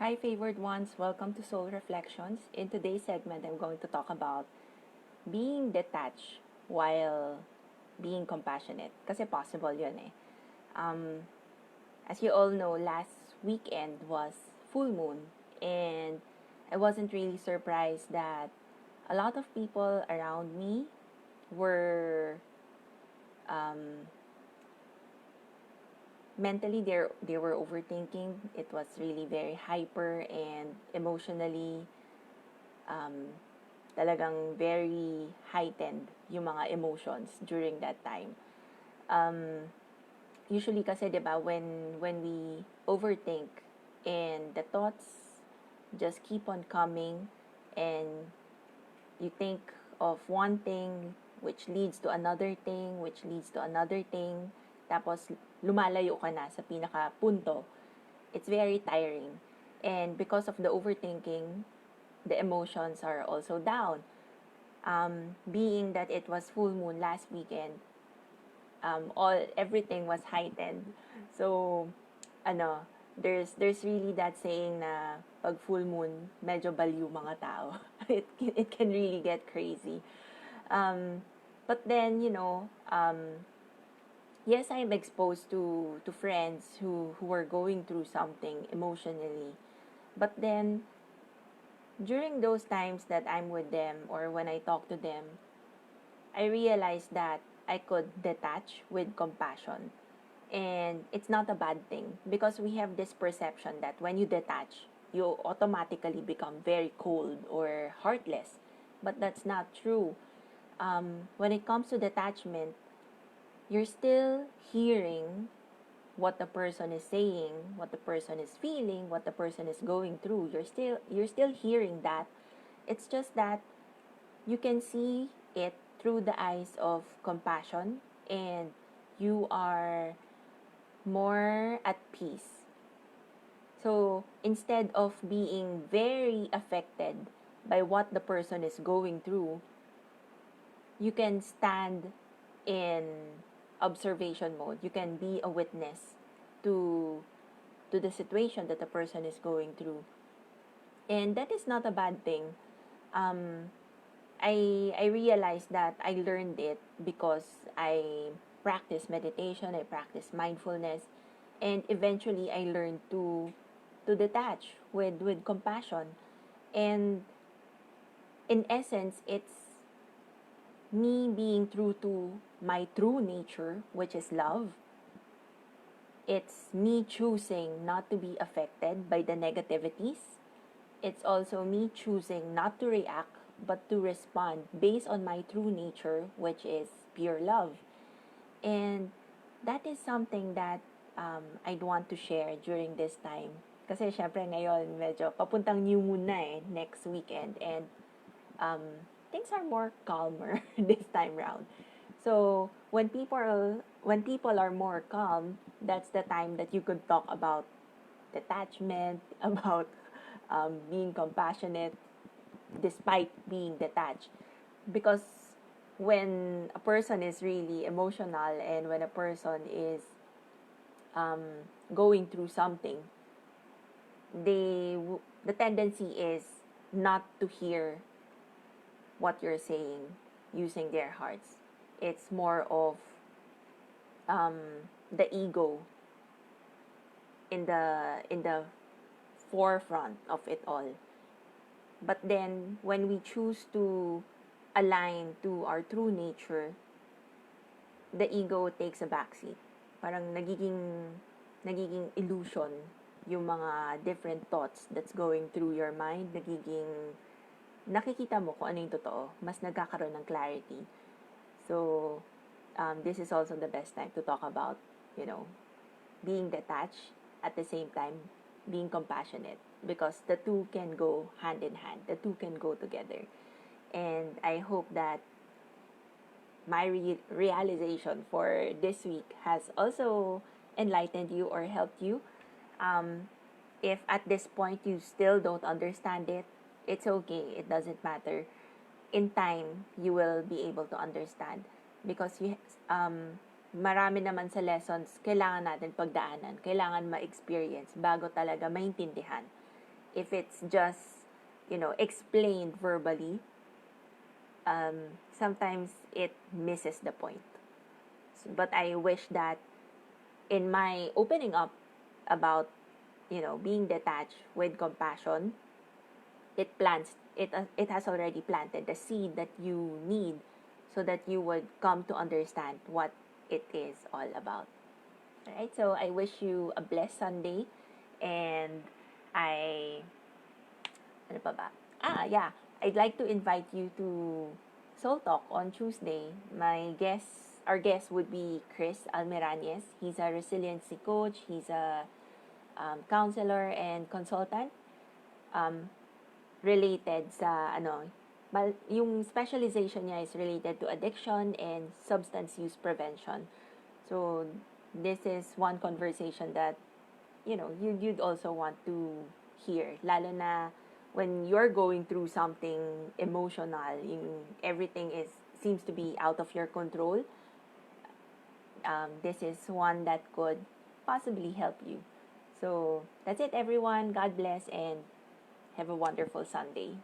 Hi, favored ones. Welcome to Soul Reflections. In today's segment, I'm going to talk about being detached while being compassionate. Kasi possible yun eh. Um, as you all know, last weekend was full moon, and I wasn't really surprised that a lot of people around me were um, mentally they were overthinking. It was really very hyper and emotionally um, talagang very heightened yung mga emotions during that time. Um, Usually kasi 'di ba when we overthink and the thoughts just keep on coming and you think of one thing which leads to another thing which leads to another thing tapos lumalayo ka na sa pinaka punto. It's very tiring. And because of the overthinking, the emotions are also down. Being that it was full moon last weekend, all everything was heightened. So, ano, there's really that saying na pag full moon, medyo baliw mga tao. It can really get crazy. But then, yes, I'm exposed to friends who are going through something emotionally. But then, during those times that I'm with them or when I talk to them, I realized that I could detach with compassion. And it's not a bad thing because we have this perception that when you detach, you automatically become very cold or heartless. But that's not true. When it comes to detachment, you're still hearing what the person is saying, what the person is feeling, what the person is going through. You're still hearing that. It's just that you can see it through the eyes of compassion and you are more at peace. So instead of being very affected by what the person is going through, you can stand in observation mode. You can be a witness to the situation that the person is going through. And that is not a bad thing. Um, I realized that I learned it because I practice meditation, I practice mindfulness, and eventually I learned to detach with compassion. And in essence, it's me being true to my true nature, which is love. It's me choosing not to be affected by the negativities. It's also me choosing not to react but to respond based on my true nature, which is pure love. And that is something that I'd want to share during this time. Kasi syempre ngayon medyo papuntang new moon na eh, next weekend. And um, things are more calmer this time round. So when people are more calm, that's the time that you could talk about detachment, about being compassionate, despite being detached. Because when a person is really emotional and when a person is um, going through something, the tendency is not to hear what you're saying using their hearts. It's more of um, the ego in the forefront of it all. But then when we choose to align to our true nature, the ego takes a backseat. Parang nagiging illusion yung mga different thoughts that's going through your mind. Nakikita mo kung ano yung totoo. Mas nagkakaroon ng clarity. So, this is also the best time to talk about, being detached at the same time being compassionate because the two can go hand in hand. The two can go together. And I hope that my realization for this week has also enlightened you or helped you. Um, if at this point you still don't understand it, it's okay. It doesn't matter. In time, you will be able to understand because marami naman sa lessons kailangan natin pagdaanan, kailangan ma-experience bago talaga maintindihan. if it's just, explained verbally, sometimes it misses the point. But I wish that in my opening up about, being detached with compassion, it has already planted the seed that you need, so that you would come to understand what it is all about. All right, so I wish you a blessed Sunday, and I ano pa ba? Yeah, I'd like to invite you to Soul Talk on Tuesday. Our guest would be Chris Almiranes. He's a resiliency coach. He's a counselor and consultant. Um, Related sa yung specialization niya is related to addiction and substance use prevention. So this is one conversation that you'd also want to hear, lalo na when you're going through something emotional, everything is seems to be out of your control. This is one that could possibly help you. So that's it, everyone. God bless, and have a wonderful Sunday.